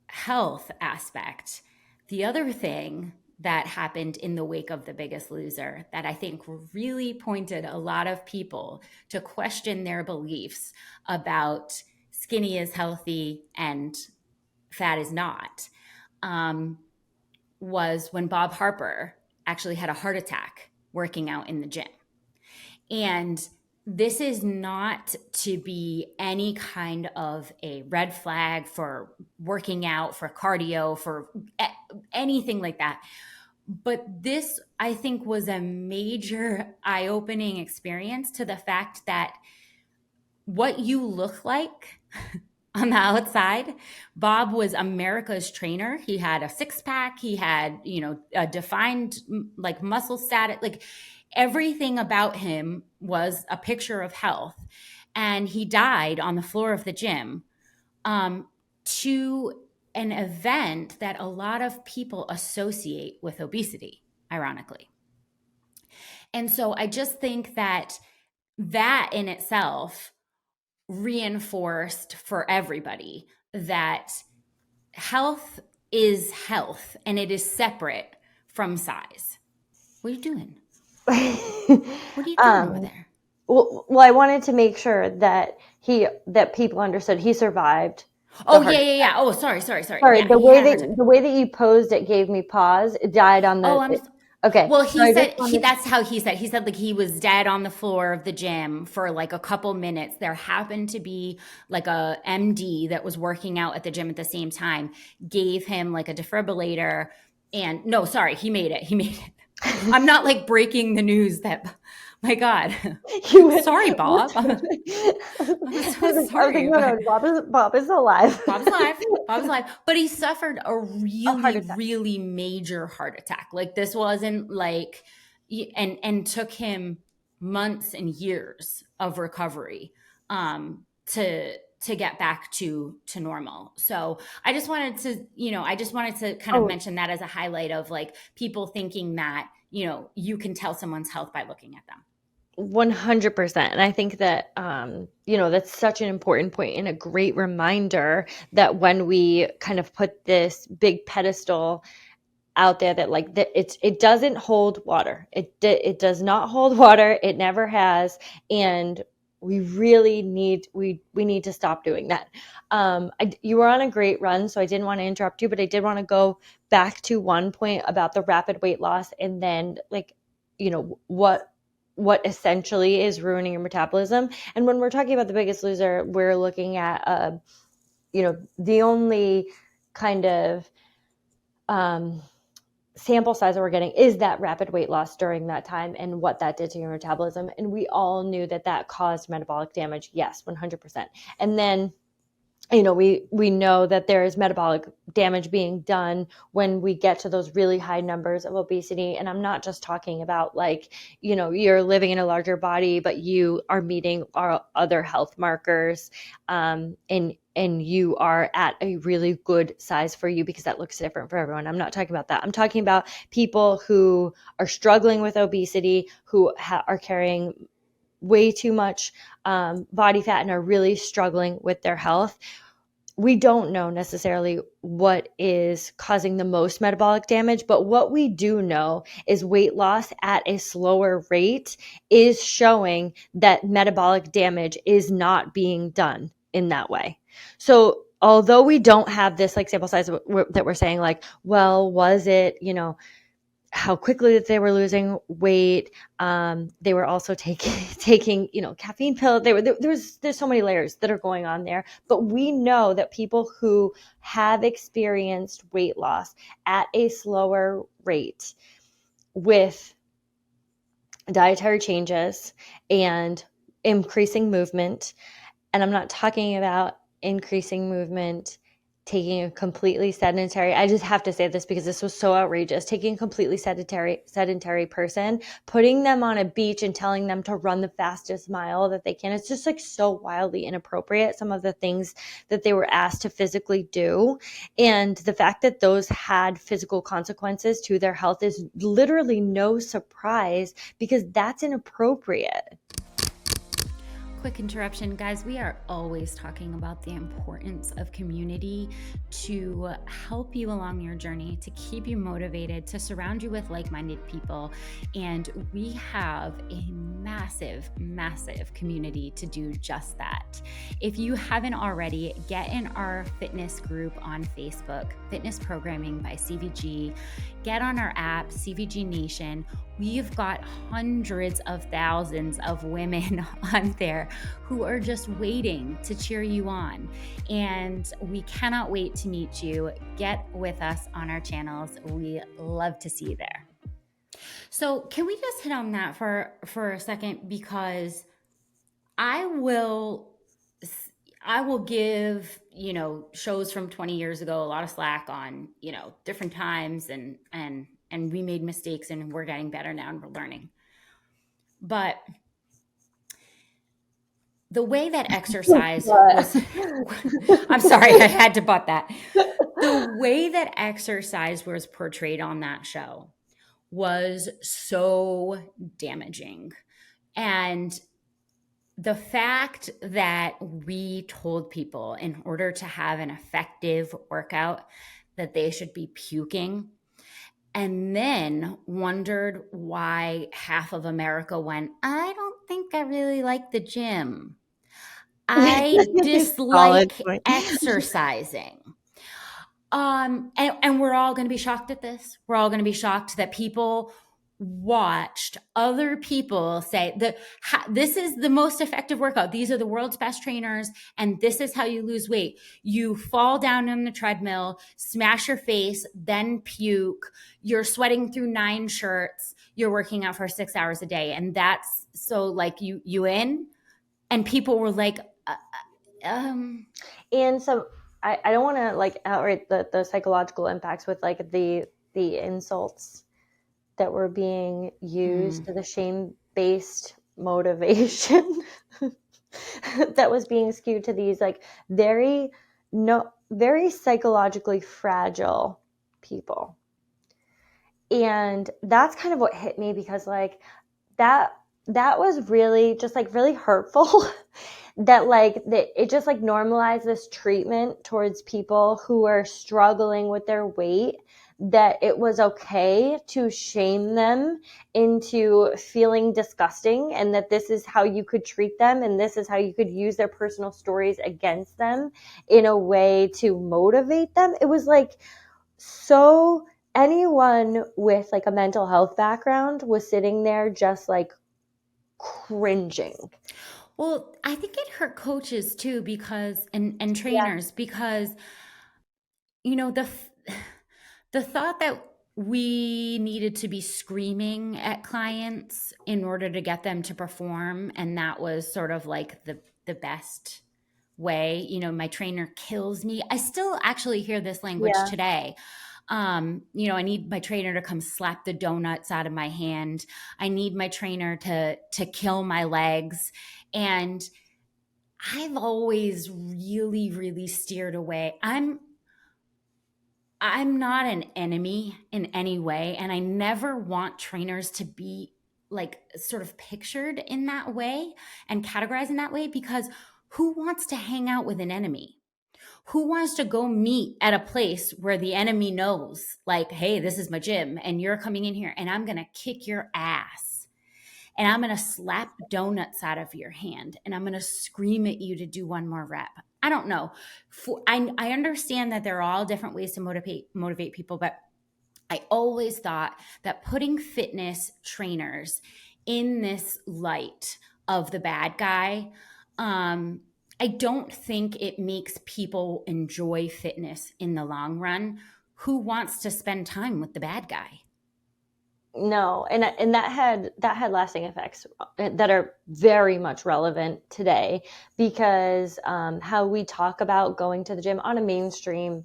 health aspect, the other thing that happened in the wake of The Biggest Loser that I think really pointed a lot of people to question their beliefs about skinny is healthy and fat is not, um, was when Bob Harper actually had a heart attack working out in the gym. And this is not to be any kind of a red flag for working out, for cardio, for anything like that. But this, I think, was a major eye opening experience to the fact that what you look like on the outside. Bob was America's trainer. He had a six pack. He had, a defined like muscle status. Like everything about him was a picture of health. And he died on the floor of the gym, to an event that a lot of people associate with obesity, ironically. And so I just think that that in itself reinforced for everybody that health is health and it is separate from size. What are you doing? What are you doing over
um,
there?
well, I wanted to make sure that people understood he survived the
Oh, yeah,
heart
yeah, yeah.
attack.
Oh, sorry.
Sorry,
Yeah, he had a heart attack.
the way that you posed it gave me pause. It died on
Oh,
the.
I'm
Okay,
Well,
so
he
I just
said
wanted.
that's how he said. He said like he was dead on the floor of the gym for like a couple minutes. There happened to be like a MD that was working out at the gym at the same time, gave him like a defibrillator, and no, sorry, he made it. He made it. I'm not like breaking the news that, my God.
You went.
Sorry,
What?
Bob. I'm so
I was like,
sorry,
no, no,
but
Bob is alive.
Bob's alive. Bob's alive. But he suffered a
A heart
really,
attack.
really major heart attack. Like this wasn't like, and took him months and years of recovery, to get back to normal. So I just wanted to kind of
Oh,
mention that as a highlight of like people thinking that, you can tell someone's health by looking at them.
100%. And I think that, that's such an important point and a great reminder that when we kind of put this big pedestal out there that like that it doesn't hold water. It does not hold water. It never has. And we really need to stop doing that. You were on a great run, so I didn't want to interrupt you, but I did want to go back to one point about the rapid weight loss, and then like, what essentially is ruining your metabolism. And when we're talking about The Biggest Loser, we're looking at, the only kind of um, sample size that we're getting is that rapid weight loss during that time and what that did to your metabolism. And we all knew that that caused metabolic damage. Yes, 100%. And then we know that there is metabolic damage being done when we get to those really high numbers of obesity. And I'm not just talking about like, you're living in a larger body, but you are meeting our other health markers, and you are at a really good size for you, because that looks different for everyone. I'm not talking about that. I'm talking about people who are struggling with obesity, who are carrying way too much body fat and are really struggling with their health. We don't know necessarily what is causing the most metabolic damage, but what we do know is weight loss at a slower rate is showing that metabolic damage is not being done in that way. So although we don't have this like sample size that we're saying like, well, was it, how quickly that they were losing weight. They were also taking caffeine pill. There's so many layers that are going on there. But we know that people who have experienced weight loss at a slower rate with dietary changes and increasing movement, and I'm not talking about increasing movement taking a completely sedentary, I just have to say this because this was so outrageous, taking a completely sedentary person, putting them on a beach and telling them to run the fastest mile that they can. It's just like so wildly inappropriate, some of the things that they were asked to physically do. And the fact that those had physical consequences to their health is literally no surprise, because that's inappropriate.
Quick interruption, guys. We are always talking about the importance of community to help you along your journey, to keep you motivated, to surround you with like-minded people. And we have a massive, massive community to do just that. If you haven't already, get in our fitness group on Facebook, Fitness Programming by CVG. Get on our app, CVG Nation. We've got hundreds of thousands of women on there who are just waiting to cheer you on. And we cannot wait to meet you. Get with us on our channels. We love to see you there. So can we just hit on that for a second? Because I will give, shows from 20 years ago a lot of slack on, different times, and we made mistakes and we're getting better now and we're learning. But the way that exercise was, I'm sorry, I had to butt that. The way that exercise was portrayed on that show was so damaging. And the fact that we told people in order to have an effective workout that they should be puking, and then wondered why half of America went, I don't think I really like the gym. I
Solid
dislike
point.
exercising. And we're all going to be shocked at this. We're all going to be shocked that people watched other people say that this is the most effective workout. These are the world's best trainers, and this is how you lose weight. You fall down on the treadmill, smash your face, then puke. You're sweating through 9 shirts. You're working out for 6 hours a day, and that's so like you in. And people were like,
And so I don't want to like outright the psychological impacts with like the insults that were being used, the shame-based motivation that was being skewed to these like very psychologically fragile people. And that's kind of what hit me, because like that was really just like really hurtful. That like it just like normalized this treatment towards people who are struggling with their weight, that it was okay to shame them into feeling disgusting, and that this is how you could treat them, and this is how you could use their personal stories against them in a way to motivate them. It was like, so anyone with like a mental health background was sitting there just like cringing.
Well, I think it hurt coaches too, because and trainers, because the thought that we needed to be screaming at clients in order to get them to perform, and that was sort of like the best way. My trainer kills me. I still actually hear this language today. I need my trainer to come slap the donuts out of my hand. I need my trainer to kill my legs. And I've always really, really steered away. I'm not an enemy in any way, and I never want trainers to be like sort of pictured in that way and categorized in that way, because who wants to hang out with an enemy? Who wants to go meet at a place where the enemy knows, like, hey, this is my gym and you're coming in here and I'm going to kick your ass and I'm going to slap donuts out of your hand and I'm going to scream at you to do one more rep? I don't know. I understand that there are all different ways to motivate people, but I always thought that putting fitness trainers in this light of the bad guy, I don't think it makes people enjoy fitness in the long run. Who wants to spend time with the bad guy?
No, and that had lasting effects that are very much relevant today, because how we talk about going to the gym on a mainstream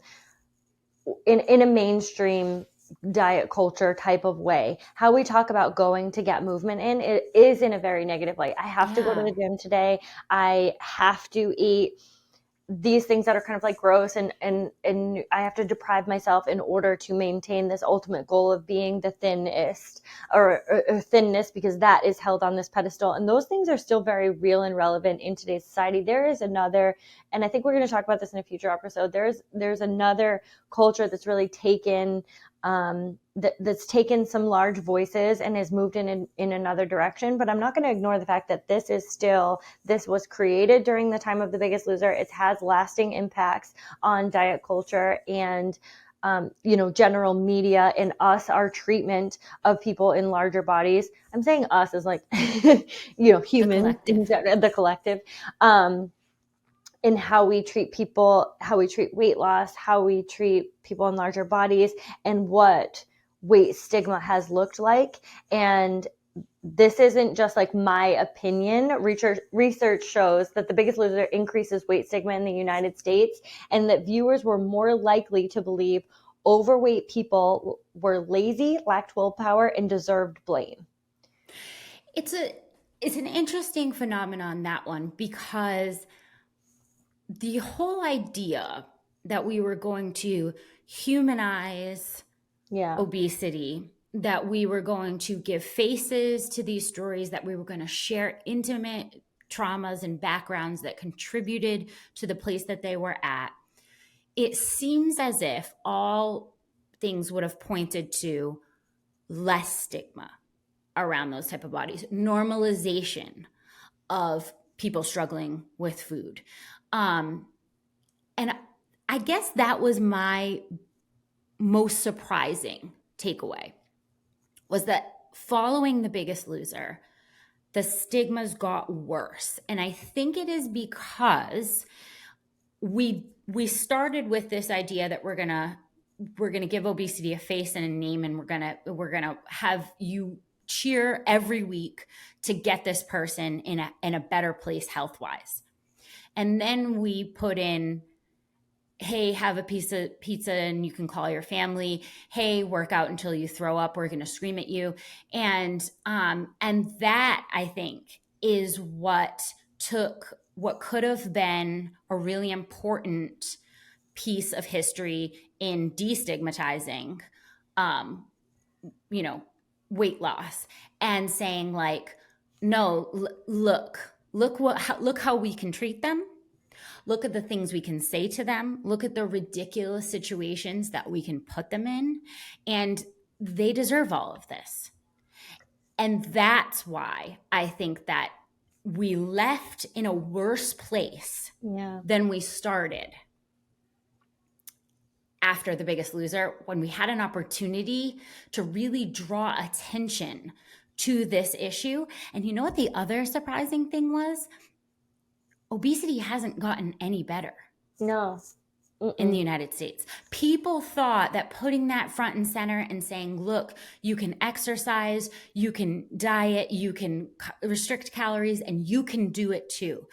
in a mainstream diet culture type of way, how we talk about going to get movement in, it is in a very negative light. I have to go to
Yeah.
the gym today. I have to eat these things that are kind of like gross, and I have to deprive myself in order to maintain this ultimate goal of being the thinnest, or thinness, because that is held on this pedestal. And those things are still very real and relevant in today's society. There is another, and I think we're going to talk about this in a future episode. There's another culture that's really taken that's taken some large voices and has moved in another direction. But I'm not going to ignore the fact that this was created during the time of The Biggest Loser. It has lasting impacts on diet culture and general media, and our treatment of people in larger bodies. I'm saying us as like,
The
humans,
collective.
the collective. Um, in how we treat people, how we treat weight loss, how we treat people in larger bodies, and what weight stigma has looked like. And this isn't just like my opinion. Research shows that The Biggest Loser increases weight stigma in the United States, and that viewers were more likely to believe overweight people were lazy, lacked willpower, and deserved blame.
It's a it's an interesting phenomenon, that one, because the whole idea that we were going to humanize
Yeah.
obesity, that we were going to give faces to these stories, that we were going to share intimate traumas and backgrounds that contributed to the place that they were at, it seems as if all things would have pointed to less stigma around those type of bodies, normalization of people struggling with food. And I guess that was my most surprising takeaway, was that following The Biggest Loser, the stigmas got worse. And I think it is because we started with this idea that we're gonna give obesity a face and a name, and we're gonna have you cheer every week to get this person in a better place health wise. And then we put in, hey, have a piece of pizza and you can call your family. Hey, work out until you throw up. We're going to scream at you. And that, I think, is what took what could have been a really important piece of history in destigmatizing, um, you know, weight loss, and saying like, no, look how we can treat them. Look at the things we can say to them. Look at the ridiculous situations that we can put them in. And they deserve all of this. And that's why I think that we left in a worse place
Yeah.
than we started after The Biggest Loser, when we had an opportunity to really draw attention to this issue. And you know what the other surprising thing was? Obesity hasn't gotten any better
No.
in the
Mm-mm.
United States. People thought that putting that front and center and saying, look, you can exercise, you can diet, you can restrict calories, and you can do it too.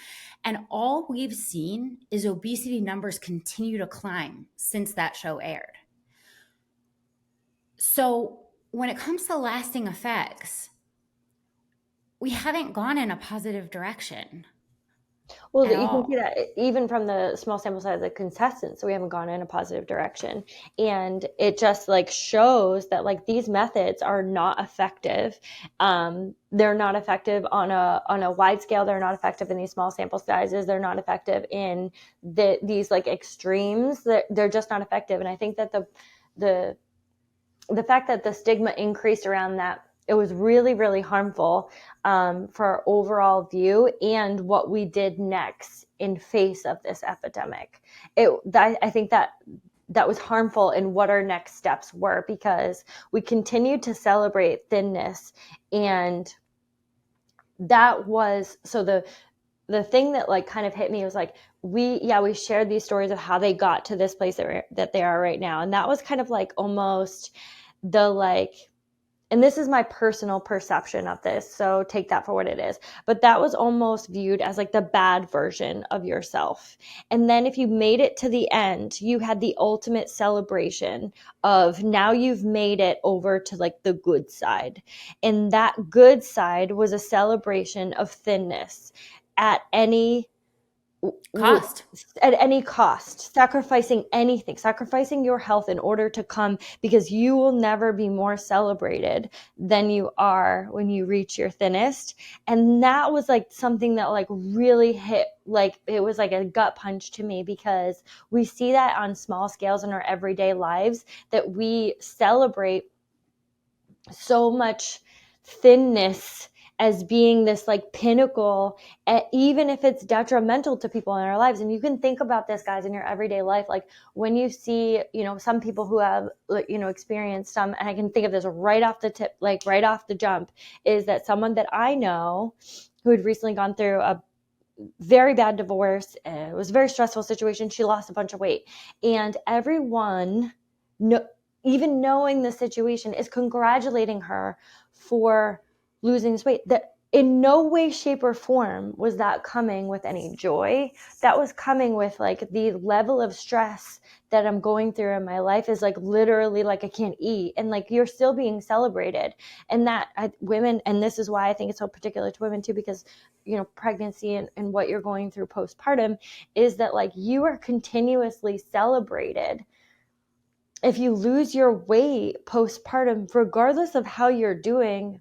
And all we've seen is obesity numbers continue to climb since that show aired. So when it comes to lasting effects, we haven't gone in a positive direction
Well,
at
you can see
all.
that even from the small sample size of the contestants, so we haven't gone in a positive direction. And it just like shows that like these methods are not effective. They're not effective on a wide scale. They're not effective in these small sample sizes. They're not effective in these like extremes. They're just not effective. And I think that the the fact that the stigma increased around that, it was really, really harmful for our overall view and what we did next in face of this epidemic. I think that was harmful in what our next steps were, because we continued to celebrate thinness. And that was so the thing that like kind of hit me was like, we shared these stories of how they got to this place that they are right now. And that was kind of like almost the like and this is my personal perception of this, so take that for what it is, but that was almost viewed as like the bad version of yourself. And then if you made it to the end, you had the ultimate celebration of now you've made it over to like the good side. And that good side was a celebration of thinness at any
Cost.
at any cost, sacrificing anything, sacrificing your health in order to come, because you will never be more celebrated than you are when you reach your thinnest. And that was like something that like really hit, like it was like a gut punch to me, because we see that on small scales in our everyday lives, that we celebrate so much thinness as being this like pinnacle, even if it's detrimental to people in our lives. And you can think about this, guys, in your everyday life, like when you see, some people who have, experienced some, and I can think of this right off the tip, like right off the jump, is that someone that I know who had recently gone through a very bad divorce. It was a very stressful situation. She lost a bunch of weight, and everyone, no, even knowing the situation, is congratulating her for losing this weight. That in no way, shape, or form was that coming with any joy. That was coming with like the level of stress that I'm going through in my life is like literally like I can't eat, and like you're still being celebrated. And that women, and this is why I think it's so particular to women too, because pregnancy and what you're going through postpartum, is that like you are continuously celebrated if you lose your weight postpartum, regardless of how you're doing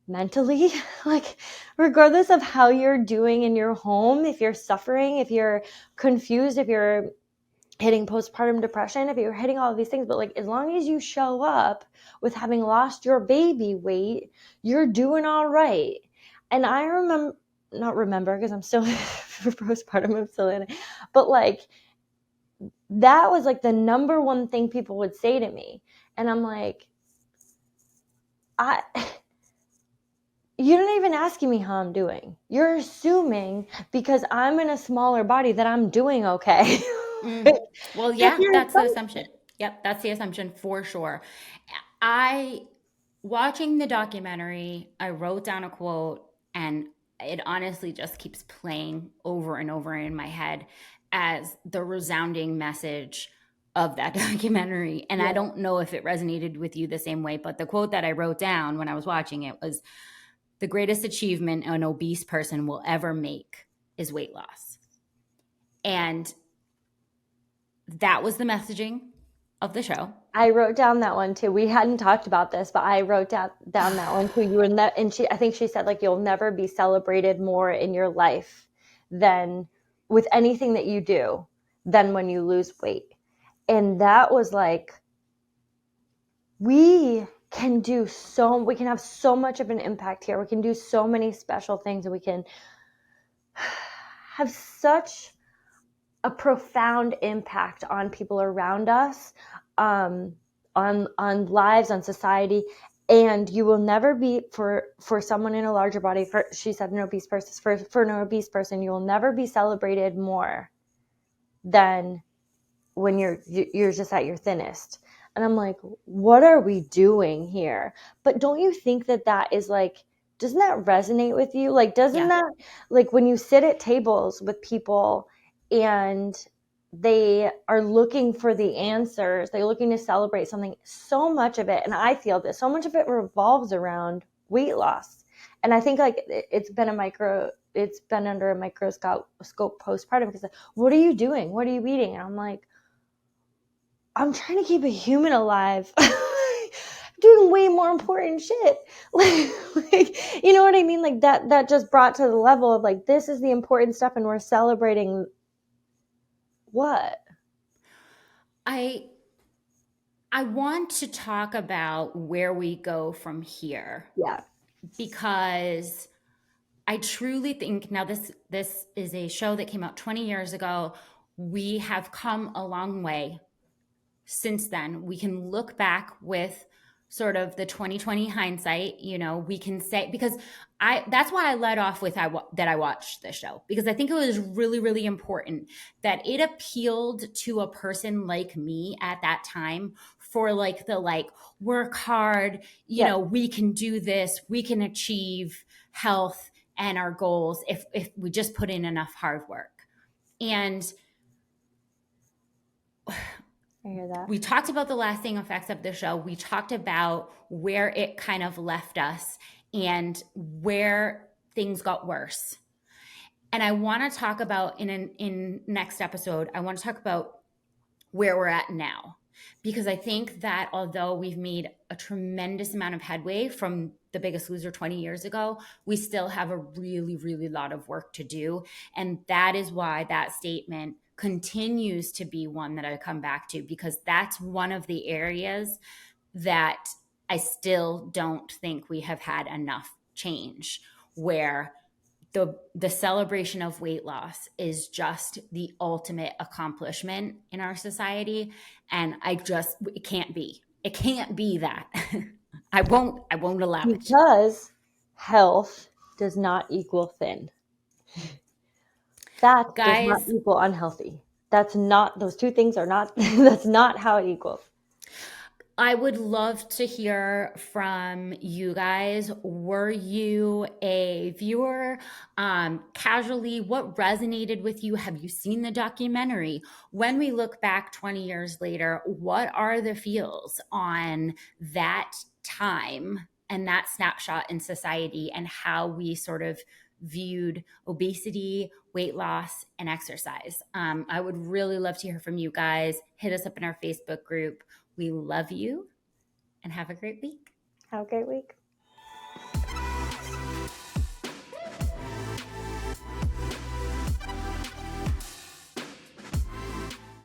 mentally, like regardless of how you're doing in your home, if you're suffering, if you're confused, if you're hitting postpartum depression, if you're hitting all of these things, but like as long as you show up with having lost your baby weight, you're doing all right. And I remember, not remember because I'm still for postpartum, I'm still in it, but like that was like the number one thing people would say to me. And I'm like, I you're not even asking me how I'm doing. You're assuming because I'm in a smaller body that I'm doing okay.
Mm.
Like,
Well,
that's
yeah,
your
that's the
assumption.
assumption. Yep, that's the assumption for sure. I watching the documentary, I wrote down a quote and it honestly just keeps playing over and over in my head as the resounding message of that documentary. And I
Yeah.
don't know if it resonated with you the same way, but the quote that I wrote down when I was watching it was, the greatest achievement an obese person will ever make is weight loss. And that was the messaging of the show.
I wrote down that one too. We hadn't talked about this, but I wrote down that one too. You were and I think she said like you'll never be celebrated more in your life than with anything that you do than when you lose weight. And that was like, we can have so much of an impact here. We can do so many special things, and we can have such a profound impact on people around us, um, on lives, on society. And you will never be, for someone in a larger body, for, she said, an obese person, for an obese person, you will never be celebrated more than when you're just at your thinnest. And I'm like, what are we doing here? But don't you think that that is like, doesn't that resonate with you? Like, doesn't
Yeah.
that, like when you sit at tables with people and they are looking for the answers, they're looking to celebrate something, so much of it, and I feel this, so much of it revolves around weight loss. And I think like it's been under a microscope postpartum, because like, what are you doing? What are you eating? And I'm like, I'm trying to keep a human alive. Doing way more important shit. You know what I mean? Like that just brought to the level of like, this is the important stuff and we're celebrating what?
I I want to talk about where we go from here
Yeah.
because I truly think now this is a show that came out 20 years ago. We have come a long way since then. We can look back with sort of the 2020 hindsight. We can say, because I that's why I led off with that I watched the show, because I think it was really, really important that it appealed to a person like me at that time for like the work hard,
Yes.
we can do this, we can achieve health and our goals if we just put in enough hard work. And
I hear that.
we talked about the lasting effects of the show. We talked about where it kind of left us and where things got worse. And I want to talk about in next episode, I want to talk about where we're at now. Because I think that although we've made a tremendous amount of headway from The Biggest Loser 20 years ago, we still have a really, really lot of work to do. And that is why that statement continues to be one that I come back to, because that's one of the areas that I still don't think we have had enough change, where the celebration of weight loss is just the ultimate accomplishment in our society. And it can't be that. I won't allow it.
Because health does not equal thin. That does not
Guys,
equal unhealthy. That's not, those two things are not, that's not how it equals.
I would love to hear from you guys. Were you a viewer? Casually, what resonated with you? Have you seen the documentary? When we look back 20 years later, what are the feels on that time and that snapshot in society, and how we sort of viewed obesity, weight loss, and exercise? I would really love to hear from you guys. Hit us up in our Facebook group. We love you and have a great week.
Have a great week.